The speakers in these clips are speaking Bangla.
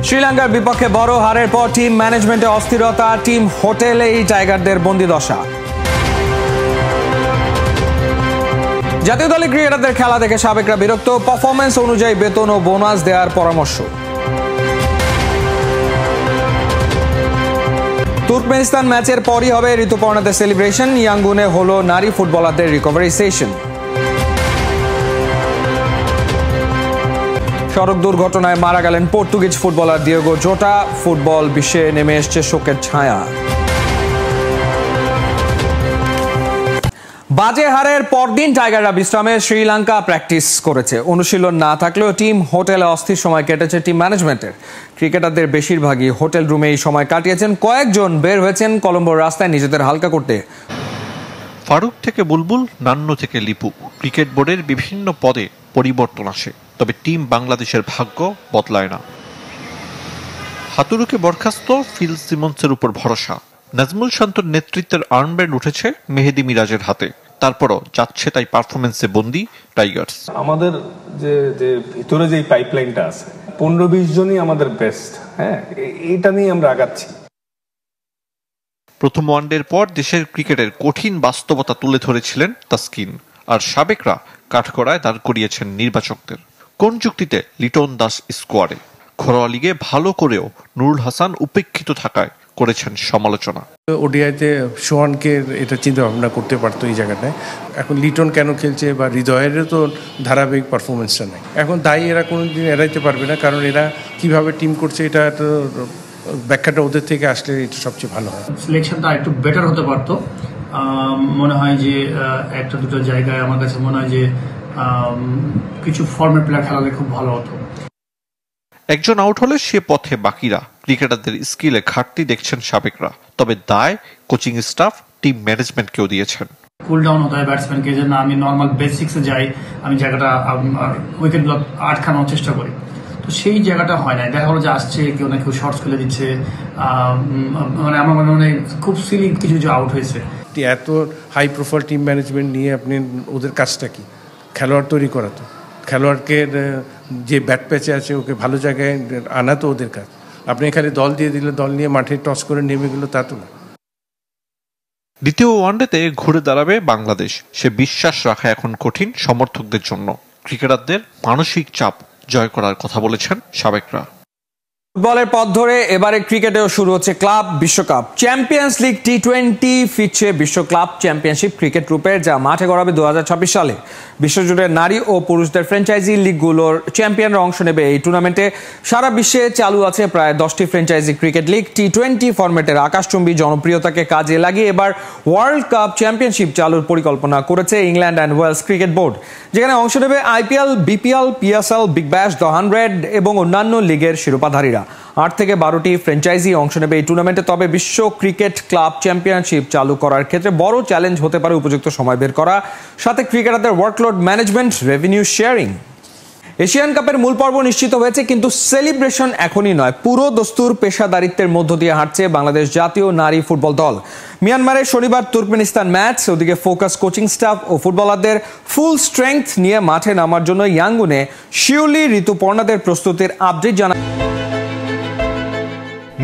শ্রীলঙ্কার বিপক্ষে বড় হারের পর টিম ম্যানেজমেন্টে অস্থিরতা, টিম হোটেলেই টাইগারদের বন্দিদশা। জাতীয় দলের ক্রিকেটারদের খেলা দেখে সাবেকরা বিরক্ত, পারফরম্যান্স অনুযায়ী বেতন ও বোনাস দেওয়ার পরামর্শ। তুর্কমেনিস্তান ম্যাচের পরই হবে ঋতুপর্ণাদের সেলিব্রেশন, ইয়াঙ্গুনে হলো নারী ফুটবলারদের রিকভারি সেশন। সড়ক দুর্ঘটনায় মারা গেলেন পর্তুগিজ ফুটবলার দিয়েগো জোটা, ফুটবল বিশ্বে নেমে এসছে শোকের ছায়া। বাজে হারের পরদিন টাইগাররা বিশ্রামে শ্রীলঙ্কা প্র্যাকটিস করেছে। অনুশীলন না থাকলেও টিম হোটেলে অস্থির সময় কেটেছে টিম ম্যানেজমেন্টের। ক্রিকেটারদের বেশিরভাগই হোটেল রুমে এই সময় কাটিয়েছেন, কয়েকজন বের হয়েছেন কলম্বোর রাস্তায় নিজেদের হালকা করতে। ফারুক থেকে বুলবুল, নান্নু থেকে লিপু, ক্রিকেট বোর্ডের বিভিন্ন পদে পরিবর্তন আসে, তবে টিম বাংলাদেশের ভাগ্য বদলায় না। হাতুরুকে বরখাস্ত, ফিল সিমন্সের উপর ভরসা। নাজমুল শান্তর নেতৃত্বের আর্মব্যান্ড উঠেছে মেহেদি মিরাজের হাতে, তারপরও যাচ্ছে তাই পারফরমেন্সে বন্দী টাইগার্স। আমাদের যে ভিতরে যে পাইপলাইনটা আছে 15-20 জনই আমাদের বেস্ট, হ্যাঁ, এইটা নিয়ে আমরা আগাচ্ছি। প্রথম ওয়ানডের পর দেশের ক্রিকেটের কঠিন বাস্তবতা তুলে ধরেছিলেন তাসকিন, আর সাবেকরা কাঠগড়ায় দাঁড় করিয়েছেন নির্বাচকদের। কোন যুক্তিতে লিটন দাস স্কোয়াডে? ঘরোয়া লিগে ভালো করেও নুরুল হাসান উপেক্ষিত থাকায় করেছেন সমালোচনা। ওডিআইতে সোহানকে এটা চিন্তা ভাবনা করতে পারতো এই জায়গাটায়। এখন লিটন কেন খেলছে বা হৃদয়েরও তো ধারাবাহিক পারফরমেন্সটা নেই। এখন দায়ী এরা কোনোদিন এড়াইতে পারবে না, কারণ এরা কিভাবে টিম করছে এটা তো ব্যাখ্যাটা ওদের থেকে আসলে এটা সবচেয়ে ভালো হয়। সিলেকশনটা একটু বেটার হতে পারতো মনে হয়, যে একটা দুটো জায়গায় আমার কাছে মনে হয় যে কিছু ফর্মের প্লেয়ার খেলালে খুব ভালো হতো। একজন আউট হলে সে পথে বাকিরা। ক্রিকেটারদের স্কিলে ঘাটতি দেখছেন সাবেকরা, তবে দায় কোচিং স্টাফ, টিম ম্যানেজমেন্টকেও দিয়েছেন। কুল ডাউন হতে হয় ব্যাটসম্যানকে, যে না আমি নর্মাল বেসিক্সে যাই, আমি জায়গাটা উইকেটগুলো আটকানোর চেষ্টা করি, তো সেই জায়গাটা হয় না। দেখা হলো যে আসছে কেউ না কেউ শর্টস খেলে দিচ্ছে, মানে আমার মনে হয় খুব সিলি কিছু আউট হয়েছে। এত হাই প্রোফাইল টিম ম্যানেজমেন্ট নিয়ে আপনি ওদের কাজটা কি? খেলোয়াড় তৈরি করা। তো খেলোয়াড়কে যে ব্যাট প্যাচে আছে ওকে ভালো জায়গায় আনা তো ওদের কাজ। আপনি এখানে দল দিয়ে দিলে দল নিয়ে মাঠে টস করে নেমে গেল, তা তো না। দ্বিতীয় ওয়ানডেতে ঘুরে দাঁড়াবে বাংলাদেশ, সে বিশ্বাস রাখা এখন কঠিন সমর্থকদের জন্য। ক্রিকেটারদের মানসিক চাপ জয় করার কথা বলেছেন সাবেকরা। ফুটবলের পথ ধরে এবারে ক্রিকেটেও শুরু হচ্ছে ক্লাব বিশ্বকাপ। চ্যাম্পিয়ন্স লিগ টি20 ফিরছে বিশ্ব ক্লাব চ্যাম্পিয়নশিপ ক্রিকেট রূপে, যা মাঠে গড়াবে 2026 সালে। বিশ্বজুড়ে নারী ও পুরুষদের ফ্র্যাঞ্চাইজি লিগগুলোর চ্যাম্পিয়নরা অংশ নেবে এই টুর্নামেন্টে। সারা বিশ্বে চালু আছে প্রায় 10টি ফ্র্যাঞ্চাইজি ক্রিকেট লিগ। টি20 ফরম্যাটের আকাশচুম্বী জনপ্রিয়তাকে কাজে লাগিয়ে এবার ওয়ার্ল্ড কাপ চ্যাম্পিয়নশিপ চালুর পরিকল্পনা করেছে England and Wales cricket board, যেখানে অংশ নেবে IPL, BPL, PSL, Big Bash, the 100 এবং অন্যান্য লিগের শিরোপাধারীরা। 8 থেকে 12টি ফ্র্যাঞ্চাইজি অংশ নেবে এই টুর্নামেন্টে। তবে বিশ্ব ক্রিকেট ক্লাব চ্যাম্পিয়নশিপ চালু করার ক্ষেত্রে বড় চ্যালেঞ্জ হতে পারে উপযুক্ত সময় বের করা, সাথে ক্রিকেটারদের workload management, revenue sharing. Asian কাপের মূল পর্ব নিশ্চিত হয়েছে, কিন্তু সেলিব্রেশন এখনই নয়। পুরো দস্তুর পেশাদারিত্বের মধ্য দিয়ে হাঁটছে বাংলাদেশ জাতীয় নারী ফুটবল দল। মিয়ানমারে শনিবার তুর্কমেনিস্তান ম্যাচ, ওদিকে ফোকাস কোচিং স্টাফ ও ফুটবলারদের ফুল স্ট্রেংথ নিয়ে মাঠে নামার জন্য ইয়াঙ্গুনে শিউলি ঋতুপর্ণাদের প্রস্তুতির আপডেট জানা।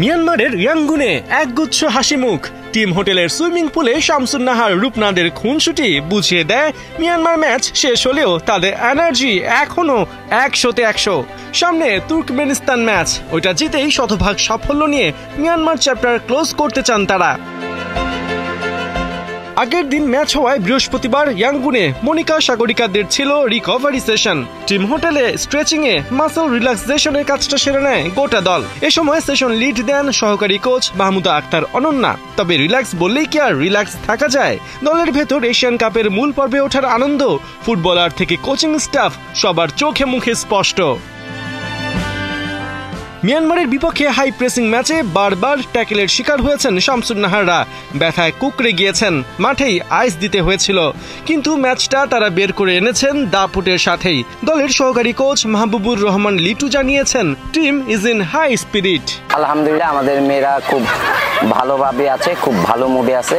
মিয়ানমারের ইয়াঙ্গুনে একগুচ্ছ হাসি মুখ। টিম হোটেলের সুইমিং পুলে শামসুন নাহার রূপনাদের খুনসুটি বুঝিয়ে দেয় মিয়ানমার ম্যাচ শেষ হলেও তাদের এনার্জি এখনো 100-তে 100। সামনে তুর্কমেনিস্তান ম্যাচ, ওইটা জিতেই শতভাগ সাফল্য নিয়ে মিয়ানমার চ্যাপ্টার ক্লোজ করতে চান তারা। আগের দিন ম্যাচ হওয়ায় বৃহস্পতিবার ইয়াঙ্গুনে মনিকা সাগরিকাদের ছিল রিকভারি সেশন। টিম হোটেলে স্ট্রেচিং এ মাসল রিল্যাক্সেশনের কাজটা সেরে নেয় গোটা দল। এ সময় সেশন লিড দেন সহকারী কোচ মাহমুদা আক্তার অনন্যা। তবে রিল্যাক্স বললেই কি আর রিল্যাক্স থাকা যায়? দলের ভেতর এশিয়ান কাপের মূল পর্বে ওঠার আনন্দ ফুটবলার থেকে কোচিং স্টাফ সবার চোখে মুখে স্পষ্ট। মিয়ানমারের বিপক্ষে হাই প্রেসিং ম্যাচে বারবার ট্যাকেলের শিকার হয়েছেন শামসুন নাহাররা। ব্যথায় কুকড়ে গিয়েছেন, মাঠেই আইস দিতে হয়েছিল, কিন্তু ম্যাচটা তারা বের করে এনেছেন দাপুটের সাথেই। দলের সহকারী কোচ মাহবুবুর রহমান লিটু জানিয়েছেন, team is in high spirit. আলহামদুলিল্লাহ, আমাদের মেয়েরা খুব ভালোভাবে আছে, খুব ভালো মুডে আছে।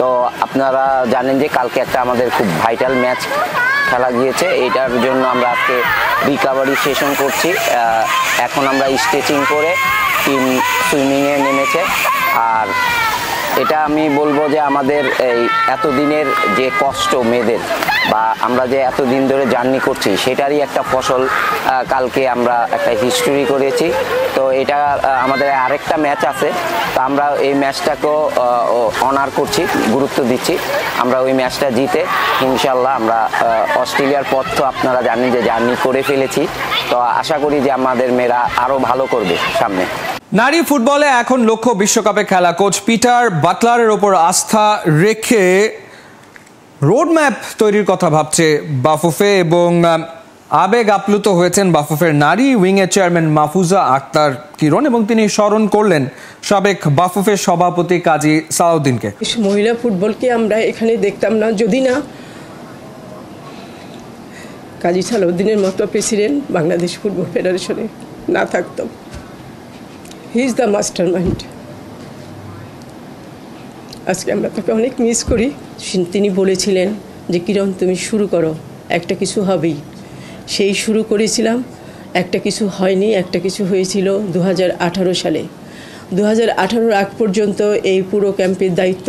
তো আপনারা জানেন যে কালকে একটা আমাদের খুব ভাইটাল ম্যাচ খেলা গিয়েছে, এটার জন্য আমরা আজকে রিকাভারি সেশন করছি। এখন আমরা স্ট্রেচিং করে টিম সুইমিংয়ে নেমেছে। আর এটা আমি বলবো যে আমাদের এই এতদিনের যে কষ্ট মেয়েদের, বা আমরা যে এতদিন ধরে জার্নি করছি, সেটারই একটা ফসল। কালকে আমরা একটা হিস্টোরি করেছি, তো এটা আমাদের আরেকটা ম্যাচ আছে, তো আমরা এই ম্যাচটাকেও অনার করছি, গুরুত্ব দিচ্ছি। আমরা ওই ম্যাচটা জিতে ইনশাল্লাহ আমরা অস্ট্রেলিয়ার পথ তো আপনারা জানেন যে জার্নি করে ফেলেছি, তো আশা করি যে আমাদের মেয়েরা আরও ভালো করবে সামনে। নারী ফুটবলে এখন লক্ষ্য বিশ্বকাপে খেলা। কোচ পিটার বাটলারের ওপর আস্থা রেখে রোডম্যাপ তৈরির কথা ভাবছে বাফুফে, এবং আবেগ আপ্লুত হয়েছেন বাফুফের নারী উইংয়ের চেয়ারম্যান মাহফুজা আক্তার কিরণ, এবং তিনি স্মরণ করলেন সাবেক বাফুফের সভাপতি কাজী সালাউদ্দিনকে। মহিলা ফুটবলকে আমরা এখানে দেখতাম না যদি না কাজী সালাউদ্দিনের মতো প্রেসিডেন্ট বাংলাদেশ ফুটবল ফেডারেশনে না থাকতো। He is the master mind. আজকে আমরা তাকে অনেক মিস করি। তিনি বলেছিলেন যে কিরণ তুমি শুরু করো, একটা কিছু হবেই। সেই শুরু করেছিলাম, একটা কিছু হয়নি, একটা কিছু হয়েছিল 2018 সালে। 2018 আগ পর্যন্ত এই পুরো ক্যাম্পের দায়িত্ব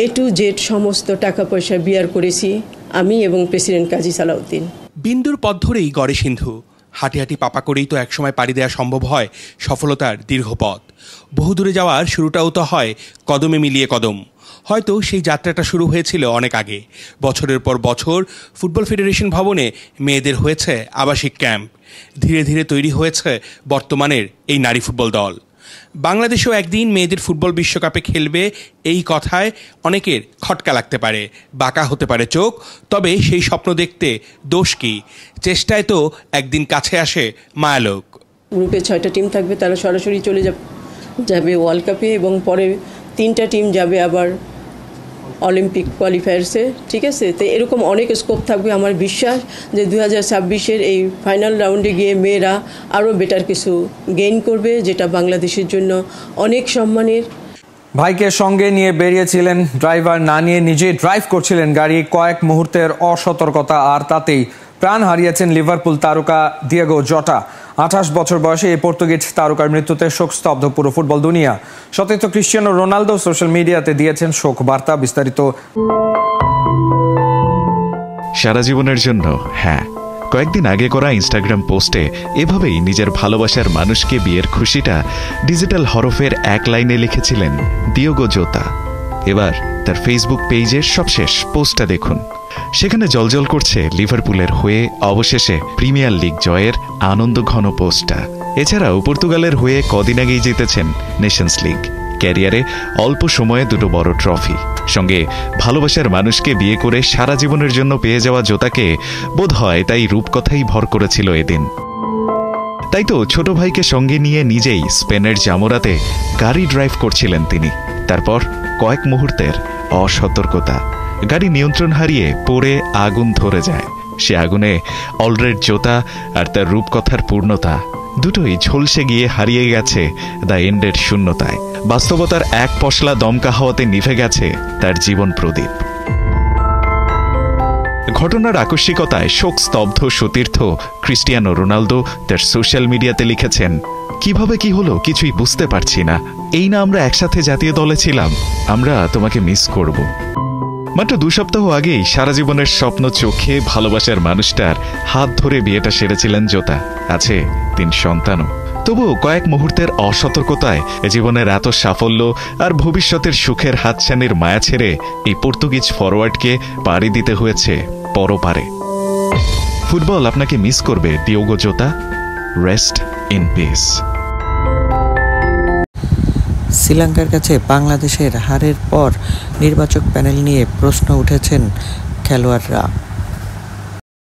A to Z সমস্ত টাকা পয়সা বিয়ার করেছি আমি এবং প্রেসিডেন্ট কাজী সালাউদ্দিন। বিন্দুর পথ ধরেই গড়ে সিন্ধু। হাঁটি হাঁটি পাপা করেই তো একসময় পাড়ি দেওয়া সম্ভব হয় সফলতার দীর্ঘ পথ। বহু দূরে যাওয়ার শুরুটাও তো হয় কদমে মিলিয়ে কদম। হয়তো সেই যাত্রাটা শুরু হয়েছিল অনেক আগে। বছরের পর বছর ফুটবল ফেডারেশন ভবনে মেয়েদের হয়েছে আবাসিক ক্যাম্প। ধীরে ধীরে তৈরি হয়েছে বর্তমানের এই নারী ফুটবল দল। বাংলাদেশও একদিন মেয়েদের ফুটবল বিশ্বকাপে খেলবে, এই কথায় অনেকের খটকা লাগতে পারে, বাঁকা হতে পারে চোখ। তবে সেই স্বপ্ন দেখতে দোষ কি? চেষ্টায় তো একদিন কাছে আসে মায়ালোক। গ্রুপে 6টা টিম থাকবে, তারা সরাসরি চলে যাবে ওয়ার্ল্ড কাপে, এবং পরে 3টা টিম যাবে আবার অলিম্পিক কোয়ালিফায়ার্সে। ঠিক আছে, তো এরকম অনেক স্কোপ থাকবে। আমার বিশ্বাস যে 2026-এর এই ফাইনাল রাউন্ডে গিয়ে মেয়েরা আরও বেটার কিছু গেইন করবে, যেটা বাংলাদেশের জন্য অনেক সম্মানের। ভাইকে সঙ্গে নিয়ে বেরিয়েছিলেন, ড্রাইভার না নিয়ে নিজে ড্রাইভ করছিলেন গাড়ি। কয়েক মুহূর্তের অসতর্কতা আর তাতেই প্রাণ হারিয়েছেন লিভারপুল তারকা দিয়েগো জটা। 28 বছর বয়সে এই পর্তুগিজ তারকার মৃত্যুতে শোকস্তব্ধ পুরো ফুটবল দুনিয়া। সতীর্থ ক্রিস্টিয়ানো রোনালদো সোশ্যাল মিডিয়াতে দিয়েছেন শোক বার্তা। বিস্তারিত। সারা জীবনের জন্য, হ্যাঁ। কয়েকদিন আগে করা ইনস্টাগ্রাম পোস্টে এভাবেই নিজের ভালোবাসার মানুষকে বিয়ের খুশিটা ডিজিটাল হরফের এক লাইনে লিখেছিলেন দিয়েগো জোতা। এবার তার ফেসবুক পেজের সবশেষ পোস্টটা দেখুন। সেখানে জলজল করছে লিভারপুলের হয়ে অবশেষে প্রিমিয়ার লিগ জয়ের আনন্দ ঘন পোস্টটা। এছাড়াও পর্তুগালের হয়ে কদিন আগেই জিতেছেন নেশনস লিগ। ক্যারিয়ারে অল্প সময়ে 2টো বড় ট্রফি, সঙ্গে ভালোবাসার মানুষকে বিয়ে করে সারা জীবনের জন্য পেয়ে যাওয়া জোতাকে বোধ হয় তাই রূপকথাই ভর করেছিল এদিন। তাই তো ছোট ভাইকে সঙ্গে নিয়ে নিজেই স্পেনের জামোরাতে গাড়ি ড্রাইভ করছিলেন তিনি। তারপর কয়েক মুহূর্তের অসতর্কতা, গাড়ি নিয়ন্ত্রণ হারিয়ে পড়ে আগুন ধরে যায়। সে আগুনে অলরেড জোতা আর তার রূপকথার পূর্ণতা দুটোই ঝলসে গিয়ে হারিয়ে গেছে দ্য এন্ডের শূন্যতায়। বাস্তবতার এক পশলা দমকা হাওয়াতে নিভে গেছে তার জীবন প্রদীপ। ঘটনার আকস্মিকতায় শোক স্তব্ধ সতীর্থ ক্রিস্টিয়ানো রোনালদো তার সোশ্যাল মিডিয়াতে লিখেছেন, কিভাবে কি হলো কিছুই বুঝতে পারছি না। এই না আমরা একসাথে জাতীয় দলে ছিলাম, আমরা তোমাকে মিস করব। মাত্র 2 সপ্তাহ আগেই সারা জীবনের স্বপ্ন চোখে ভালোবাসার মানুষটার হাত ধরে বিয়েটা সেরেছিলেন জোতা। আছে 3 সন্তানও। তবুও কয়েক মুহূর্তের অসতর্কতায় জীবনের এত সাফল্য আর ভবিষ্যতের সুখের হাতছানির মায়া ছেড়ে এই পর্তুগিজ ফরওয়ার্ডকে পাড়ি দিতে হয়েছে পরপারে। ফুটবল আপনাকে মিস করবে দিয়েগো জোতা। Rest in peace. শ্রীলঙ্কার কাছে বাংলাদেশের হারের পর নির্বাচক প্যানেল নিয়ে প্রশ্ন উঠেছেন খেলোয়াড়রা।